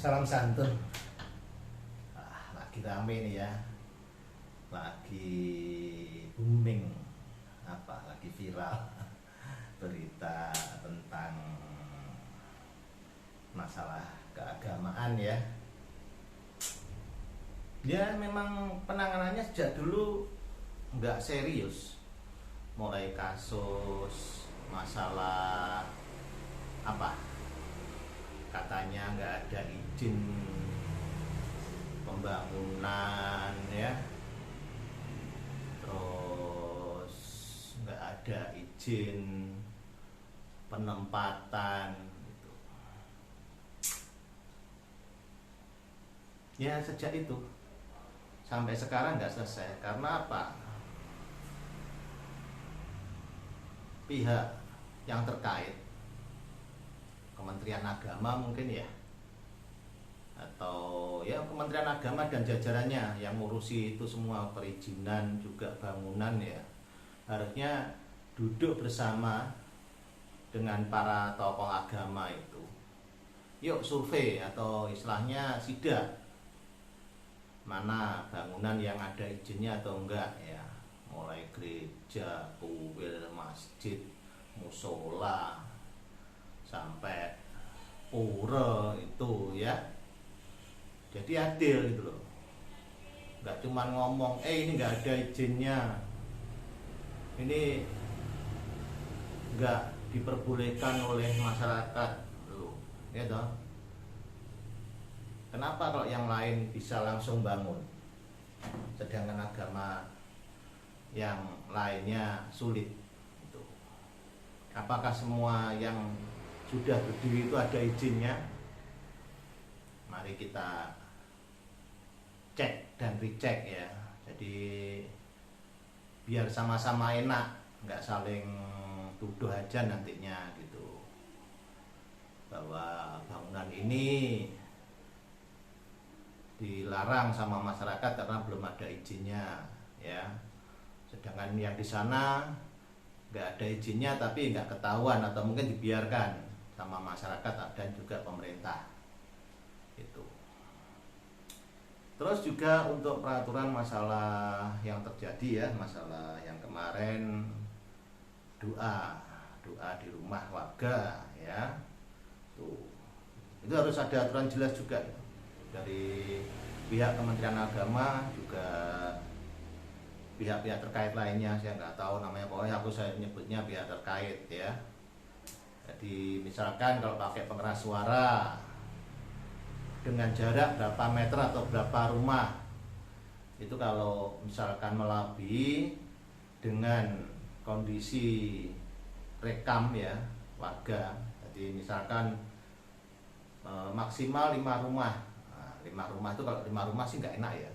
Salam santun. Lagi rame nih ya, lagi booming, lagi viral berita tentang masalah keagamaan ya. Ya memang penanganannya sejak dulu nggak serius, mulai kasus masalah katanya nggak ada izin pembangunan ya, terus nggak ada izin penempatan gitu. Ya sejak itu sampai sekarang nggak selesai. Karena apa? Pihak yang terkait, Kementerian Agama mungkin ya, atau ya Kementerian Agama dan jajarannya yang ngurusi itu semua, perizinan juga bangunan ya, harusnya duduk bersama dengan para tokoh agama itu, yuk survei atau istilahnya sidak, mana bangunan yang ada izinnya atau enggak ya, mulai gereja, kuil, masjid, musola, sampai pura itu ya. Jadi adil gitu loh, nggak cuma ngomong ini nggak ada izinnya, ini nggak diperbolehkan oleh masyarakat loh, ya toh. Kenapa kalau yang lain bisa langsung bangun, sedangkan agama yang lainnya sulit gitu? Apakah semua yang sudah berdiri itu ada izinnya? Mari kita cek dan recheck ya. Jadi biar sama-sama enak, nggak saling tuduh aja nantinya gitu, bahwa bangunan ini dilarang sama masyarakat karena belum ada izinnya ya, sedangkan yang di sana nggak ada izinnya tapi nggak ketahuan atau mungkin dibiarkan sama masyarakat dan juga pemerintah itu. Terus juga untuk peraturan masalah yang terjadi ya, masalah yang kemarin doa di rumah warga ya, tuh itu harus ada aturan jelas juga dari pihak Kementerian Agama, juga pihak-pihak terkait lainnya. Saya nggak tahu namanya, pokoknya saya menyebutnya pihak terkait ya. Jadi misalkan kalau pakai pengeras suara dengan jarak berapa meter atau berapa rumah, itu kalau misalkan melebihi dengan kondisi rekam ya warga, jadi misalkan maksimal 5 rumah. Nah, 5 rumah itu, kalau 5 rumah sih nggak enak ya,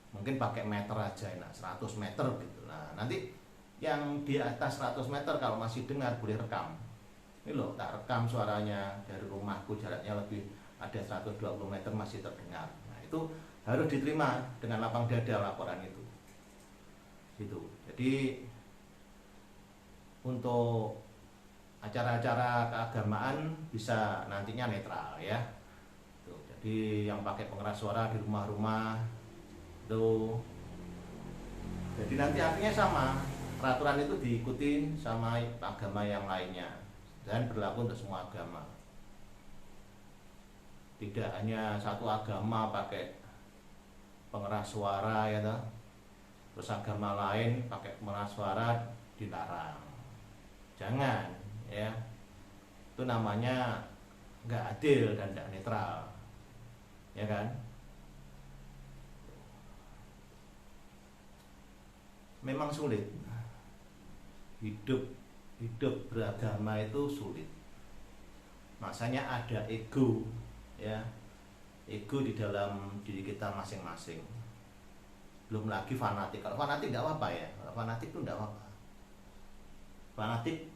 mungkin pakai meter aja enak, 100 meter gitu. Nah nanti yang di atas 100 meter kalau masih dengar boleh rekam. Ini loh, tak rekam suaranya dari rumahku, jaraknya lebih ada 120 meter masih terdengar. Nah itu harus diterima dengan lapang dada laporan itu gitu. Jadi untuk acara-acara keagamaan bisa nantinya netral ya tuh. Jadi yang pakai pengeras suara di rumah-rumah tuh, jadi nanti artinya sama, peraturan itu diikuti sama agama yang lainnya dan berlaku untuk semua agama. Tidak hanya satu agama pakai pengeras suara ya toh, terus agama lain pakai pengeras suara dilarang. Jangan ya, itu namanya nggak adil dan nggak netral ya kan. Memang sulit hidup beragama, itu sulit. Makanya ada ego ya, ego di dalam diri kita masing-masing. Belum lagi fanatik. Kalau fanatik nggak apa-apa ya, kalau fanatik itu nggak apa-apa. Fanatik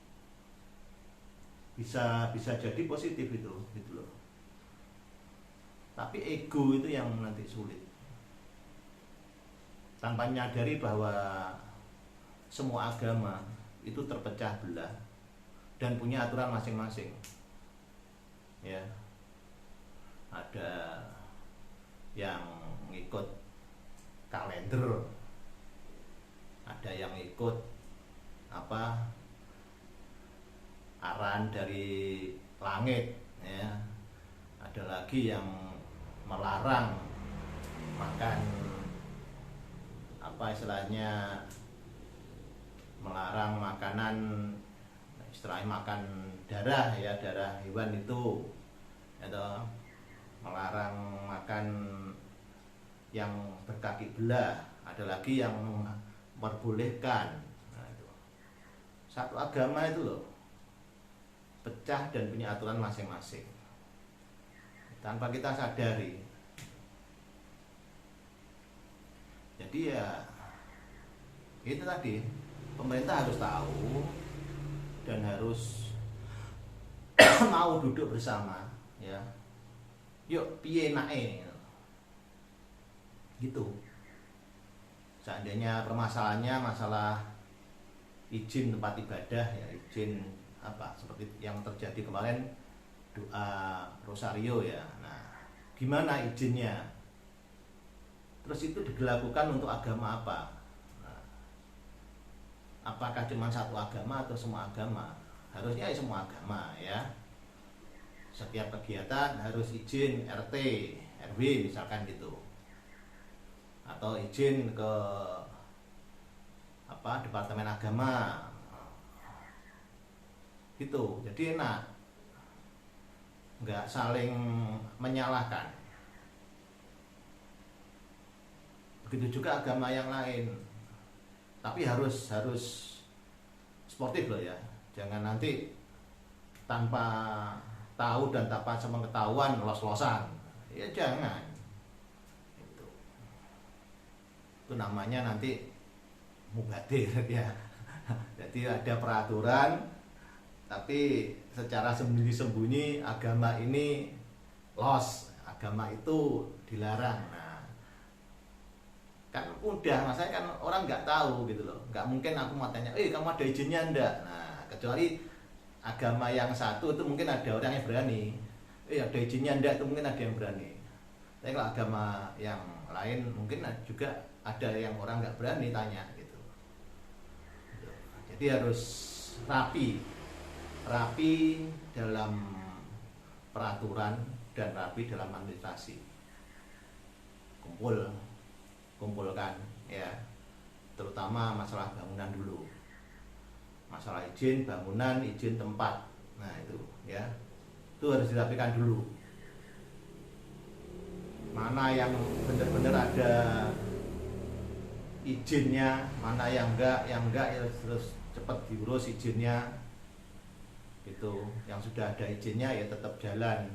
bisa jadi positif itu gitu loh. Tapi ego itu yang nanti sulit, tanpa menyadari bahwa semua agama itu terpecah belah dan punya aturan masing-masing ya. Ada yang ngikut kalender, ada yang ikut apa arahan dari langit ya, ada lagi yang melarang makan apa istilahnya, melarang makanan, istilahnya makan darah ya, darah hewan itu, atau melarang makan yang berkaki belah, ada lagi yang memperbolehkan. Nah, itu. Satu agama itu loh pecah dan punya aturan masing-masing tanpa kita sadari. Jadi ya itu tadi, pemerintah harus tahu dan harus mau duduk bersama ya, yuk piye nae gitu. Seandainya permasalahannya masalah izin tempat ibadah ya, izin apa seperti yang terjadi kemarin doa Rosario ya. Nah, gimana izinnya? Terus itu dilakukan untuk agama apa? Nah, apakah cuma satu agama atau semua agama? Harusnya ya semua agama ya. Setiap kegiatan harus izin RT, RW misalkan gitu. Atau izin ke apa Departemen Agama. Gitu. Jadi enak. Enggak saling menyalahkan. Begitu juga agama yang lain. Tapi harus sportif loh ya. Jangan nanti tanpa tahu dan tanpa sepengetahuan los-losan. Ya jangan. Itu namanya nanti mubadir ya. Jadi ada peraturan tapi secara sembunyi-sembunyi agama ini los, agama itu dilarang. Nah, kan mudah, maksudnya kan orang nggak tahu gitu loh, nggak mungkin aku mau tanya, kamu ada izinnya enggak? Nah, kecuali agama yang satu itu mungkin ada orang yang berani, ada izinnya enggak, itu mungkin ada yang berani. Tapi kalau agama yang lain mungkin juga ada yang orang nggak berani tanya gitu. Jadi harus rapi dalam peraturan dan rapi dalam administrasi. Kumpulkan ya, terutama masalah bangunan dulu, masalah izin bangunan, izin tempat. Nah itu ya, itu harus dirapikan dulu. Mana yang benar-benar ada izinnya, mana yang enggak ya terus cepat diurus izinnya gitu. Yang sudah ada izinnya ya tetap jalan.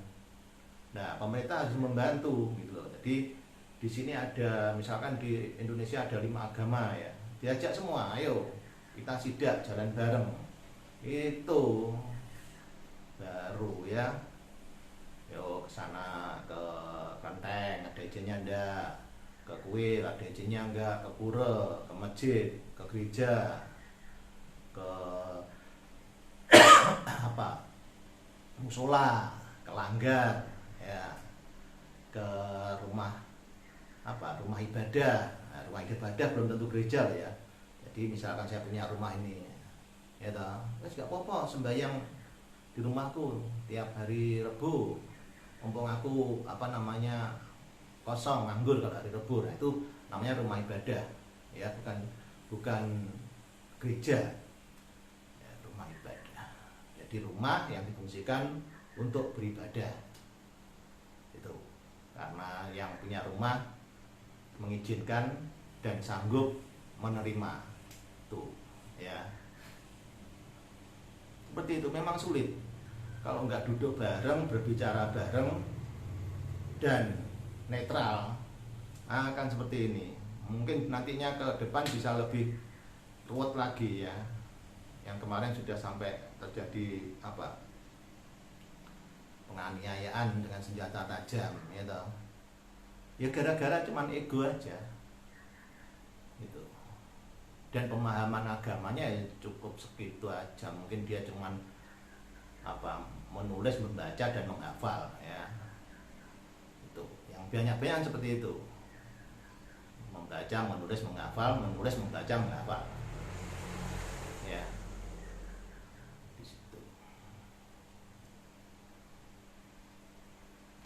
Nah, pemerintah harus membantu gitu loh. Jadi di sini ada, misalkan di Indonesia ada 5 agama ya, diajak semua, ayo kita sidak jalan bareng. Itu baru ya. Yuk ke sana, ke Klenteng ada izinnya enggak, ke Kuil ada izinnya enggak, ke pura, ke masjid, ke gereja, ke apa musola, ke langgar ya, ke rumah ibadah. Nah, rumah ibadah belum tentu gereja ya. Jadi misalkan saya punya rumah ini ya toh, terus gak apa-apa sembahyang di rumahku tiap hari Rebo, mumpung aku kosong nganggur kalau hari Rebo. Nah, itu namanya rumah ibadah ya, bukan gereja ya, rumah ibadah. Jadi rumah yang difungsikan untuk beribadah itu, karena yang punya rumah mengizinkan dan sanggup menerima tuh ya. Seperti itu. Memang sulit kalau nggak duduk bareng, berbicara bareng dan netral, akan seperti ini. Mungkin nantinya ke depan bisa lebih ruwet lagi ya. Yang kemarin sudah sampai terjadi penganiayaan dengan senjata tajam ya toh. Ya gara-gara cuman ego aja gitu. Dan pemahaman agamanya ya cukup segitu aja. Mungkin dia cuman menulis, membaca dan menghafal ya. Itu yang banyak seperti itu, membaca, menulis, menghafal, menulis, membaca, menghafal, ya di situ.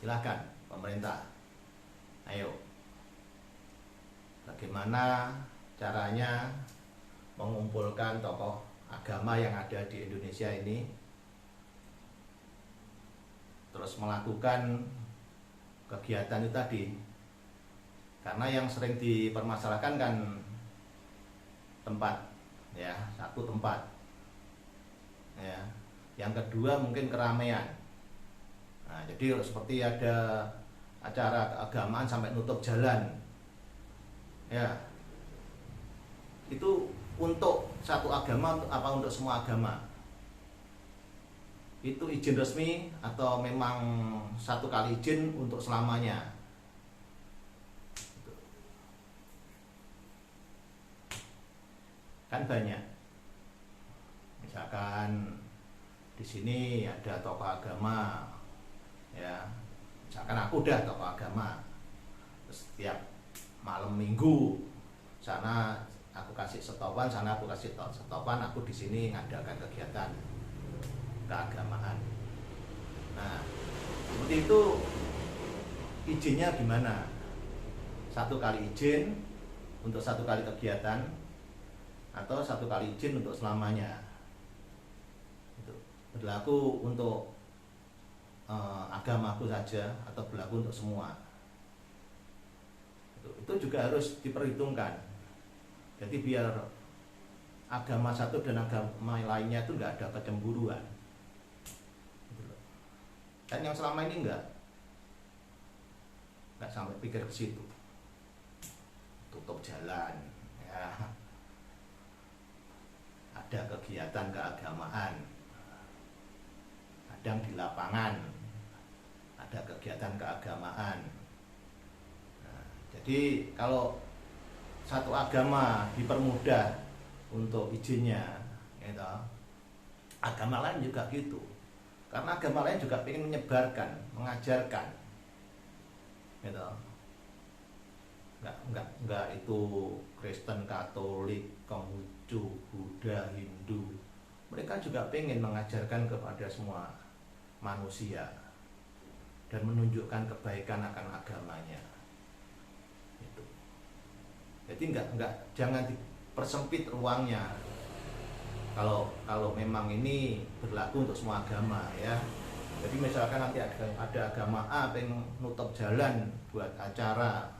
Silakan pemerintah, ayo, bagaimana caranya mengumpulkan tokoh agama yang ada di Indonesia ini, terus melakukan kegiatan itu tadi. Karena yang sering dipermasalahkan kan tempat, ya, satu tempat, ya. Yang kedua mungkin keramaian. Nah, jadi seperti ada acara keagamaan sampai nutup jalan, ya, itu untuk satu agama apa untuk semua agama? Itu izin resmi atau memang satu kali izin untuk selamanya? Kan banyak. Misalkan di sini ada tokoh agama, ya. Misalkan aku udah tokoh agama, setiap malam minggu sana aku kasih setopan, sana aku kasih setopan, aku di sini ngadakan kegiatan keagamaan. Nah, seperti itu izinnya gimana? Satu kali izin untuk satu kali kegiatan atau satu kali izin untuk selamanya? Itu berlaku untuk agamaku saja atau berlaku untuk semua? Itu juga harus diperhitungkan. Jadi biar agama satu dan agama lainnya itu nggak ada kecemburuan. Dan yang selama ini nggak sampai pikir ke situ. Tutup jalan, ya. Ada kegiatan keagamaan, kadang di lapangan ada kegiatan keagamaan. Nah, jadi kalau satu agama dipermudah untuk izinnya, gitu, agama lain juga gitu. Karena agama lain juga ingin menyebarkan, mengajarkan, gitu. Enggak itu Kristen, Katolik, Konghucu, Buddha, Hindu. Mereka juga ingin mengajarkan kepada semua manusia dan menunjukkan kebaikan akan agamanya. Gitu. Jadi jangan dipersempit ruangnya. Kalau memang ini berlaku untuk semua agama, ya. Jadi misalkan nanti ada agama A pengen nutup jalan buat acara,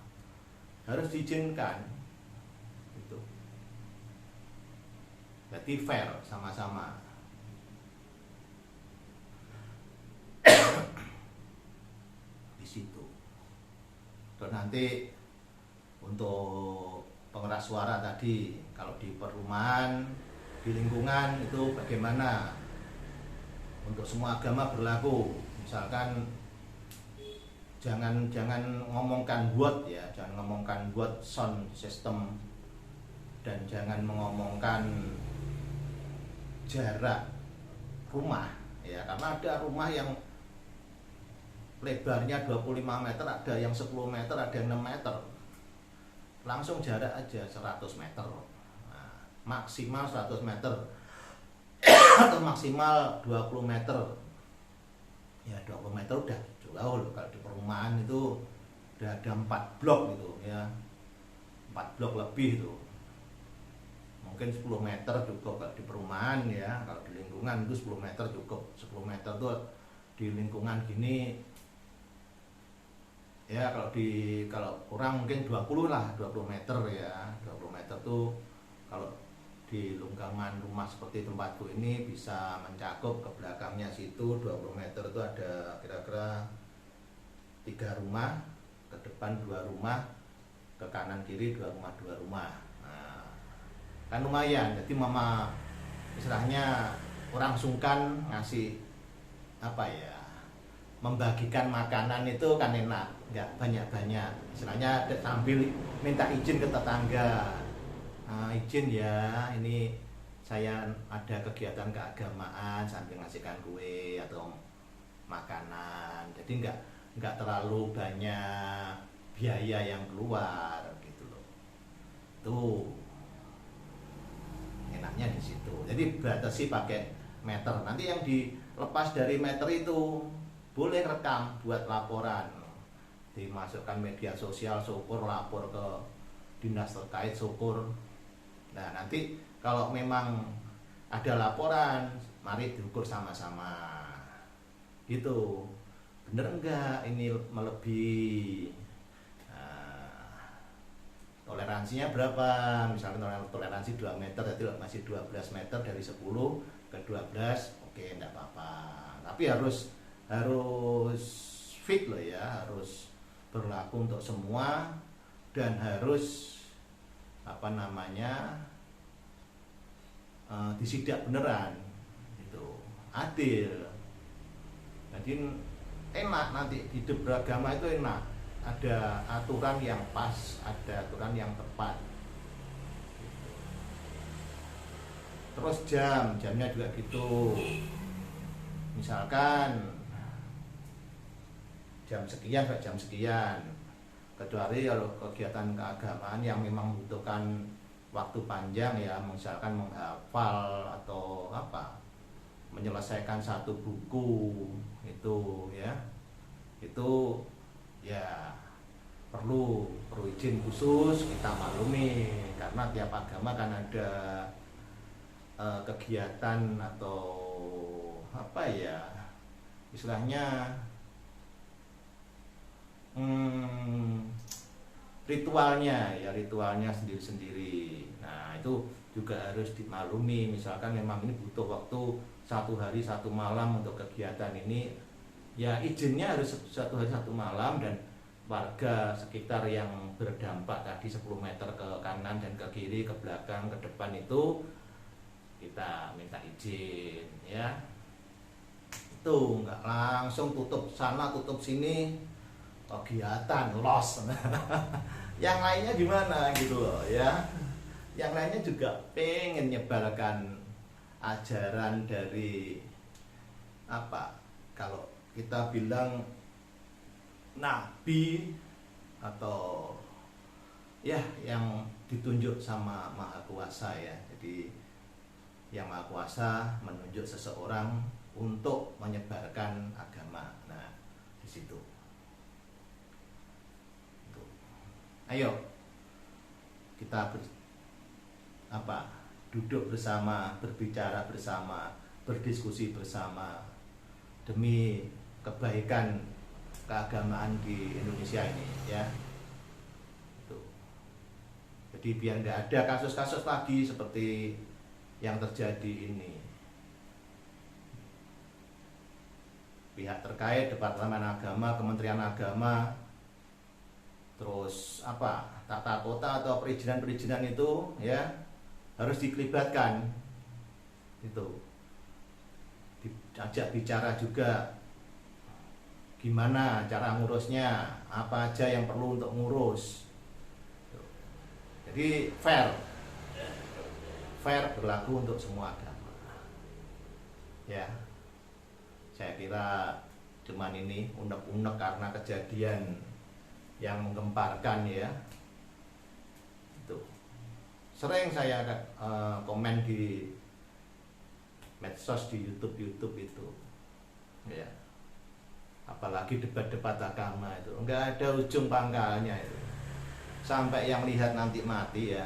harus diizinkan. Gitu. Jadi fair sama-sama. Di situ. Dan nanti untuk pengeras suara tadi, kalau di perumahan, di lingkungan itu bagaimana? Untuk semua agama berlaku. Misalkan jangan ngomongkan buat, ya, jangan ngomongkan buat sound system, dan jangan mengomongkan jarak rumah, ya, karena ada rumah yang lebarnya 25 meter, ada yang 10 meter, ada yang 6 meter. Langsung jarak aja 100 meter. Nah, maksimal 100 meter atau maksimal 20 meter. Ya 20 meter udah jauh loh. Kalau di perumahan itu udah ada 4 blok gitu, ya. 4 blok lebih itu. Mungkin 10 meter cukup kalau di perumahan, ya. Kalau di lingkungan itu 10 meter cukup. 10 meter tuh di lingkungan gini, ya, kalau kurang mungkin 20 lah, 20 meter, ya. 20 meter tuh kalau di lingkungan rumah seperti tempatku ini bisa mencakup ke belakangnya situ 20 meter itu ada kira-kira 3 rumah, ke depan 2 rumah, ke kanan kiri 2 rumah, 2 rumah. Nah, kan lumayan. Jadi mama istilahnya orang sungkan ngasih apa ya, membagikan makanan itu kan enak, nggak banyak-banyak. Istilahnya sambil minta izin ke tetangga. Izin ya, ini saya ada kegiatan keagamaan sambil ngasihkan kue atau makanan. Jadi nggak terlalu banyak biaya yang keluar gitu loh. Tuh enaknya di situ. Jadi batasi pakai meter. Nanti yang dilepas dari meter itu boleh rekam buat laporan, dimasukkan media sosial, syukur lapor ke dinas terkait, syukur. Nah nanti kalau memang ada laporan, mari diukur sama-sama gitu, bener enggak ini melebihi, toleransinya berapa, misalnya toleransi 2 meter, jadi masih 12 meter dari 10 ke 12, oke enggak apa-apa, tapi harus fit loh ya, harus berlaku untuk semua dan harus disidak beneran gitu, adil. Jadi enak nanti hidup beragama itu enak, ada aturan yang pas, ada aturan yang tepat gitu. Terus jamnya juga gitu, misalkan jam sekian sampai jam sekian, kecuali kalau kegiatan keagamaan yang memang membutuhkan waktu panjang ya, misalkan menghafal atau menyelesaikan satu buku itu ya, itu ya perlu izin khusus, kita maklumi karena tiap agama kan ada kegiatan atau istilahnya ritualnya sendiri-sendiri. Nah itu juga harus dimaklumi, misalkan memang ini butuh waktu 1 hari 1 malam untuk kegiatan ini, ya izinnya harus 1 hari 1 malam, dan warga sekitar yang berdampak tadi 10 meter ke kanan dan ke kiri, ke belakang, ke depan itu kita minta izin ya. Itu nggak langsung tutup sana tutup sini, kegiatan loss. Yang lainnya gimana gitu loh ya, yang lainnya juga pengen nyebarkan ajaran dari kalau kita bilang nabi atau ya yang ditunjuk sama Maha Kuasa ya. Jadi yang Maha Kuasa menunjuk seseorang untuk menyebarkan agama. Nah di situ ayo kita duduk bersama, berbicara bersama, berdiskusi bersama demi kebaikan keagamaan di Indonesia ini ya. Jadi biar nggak ada kasus-kasus lagi seperti yang terjadi ini. Pihak terkait, Departemen Agama, Kementerian Agama, terus tata kota atau perizinan itu ya harus dilibatkan, itu diajak bicara juga gimana cara ngurusnya, apa aja yang perlu untuk ngurus. Jadi fair berlaku untuk semua agama ya. Saya kira cuman ini unek-unek karena kejadian yang menggemparkan ya. Itu sering saya komen di medsos, di YouTube itu ya, apalagi debat-debat agama itu enggak ada ujung pangkalnya itu, sampai yang lihat nanti mati ya.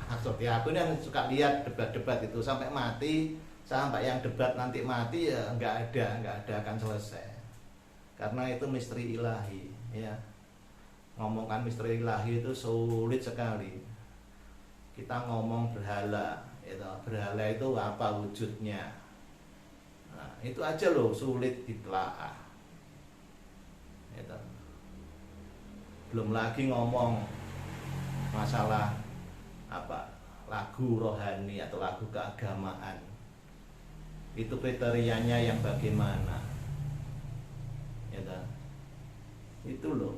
Seperti aku ini suka lihat debat-debat itu sampai mati, sampai yang debat nanti mati ya enggak ada akan selesai, karena itu misteri ilahi ya. Ngomongkan misteri ilahi itu sulit sekali. Kita ngomong berhala itu apa wujudnya, nah, itu aja loh sulit ditelaah gitu. Belum lagi ngomong masalah lagu rohani atau lagu keagamaan, itu kriterianya yang bagaimana gitu. Itu loh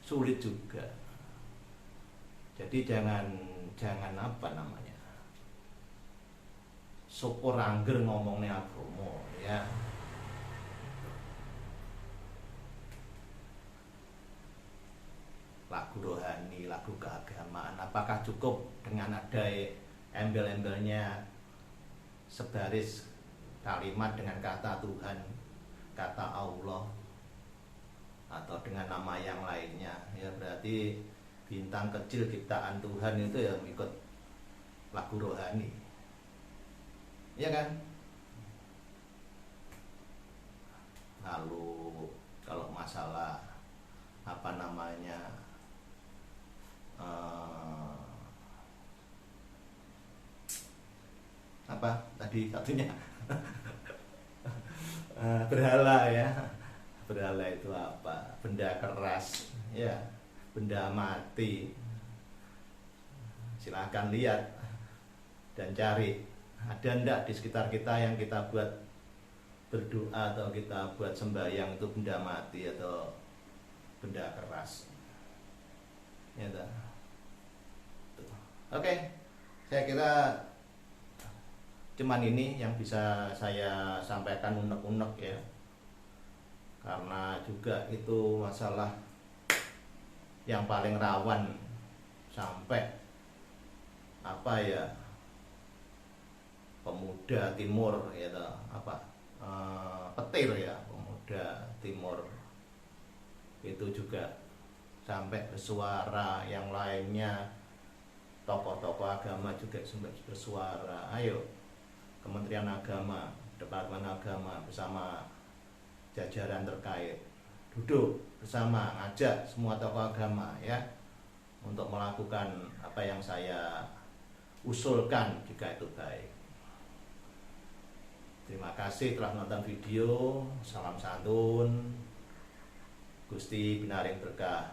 sulit juga. Jadi jangan syukur angger ngomongnya agama ya. lagu rohani, lagu keagamaan. Apakah cukup dengan ada embel-embelnya sebaris kalimat dengan kata Tuhan, kata Allah, atau dengan nama yang lainnya? Ya berarti bintang kecil ciptaan Tuhan itu ya ikut lagu rohani, ya kan? Lalu kalau masalah apa namanya apa tadi satunya berhala ya. Berhala itu apa? Benda keras ya, benda mati. Silahkan lihat dan cari, ada ndak di sekitar kita yang kita buat berdoa atau kita buat sembahyang itu benda mati atau benda keras ya. Oke, saya kira cuman ini yang bisa saya sampaikan unek-unek ya, karena juga itu masalah yang paling rawan sampai apa ya, pemuda timur ya apa petir ya, pemuda timur itu juga sampai bersuara, yang lainnya tokoh-tokoh agama juga sempat bersuara. Ayo Kementerian Agama, Departemen Agama bersama jajaran terkait duduk bersama, ngajak semua tokoh agama ya untuk melakukan apa yang saya usulkan jika itu baik. Terima kasih telah menonton video. Salam santun. Gusti Binaring berkah.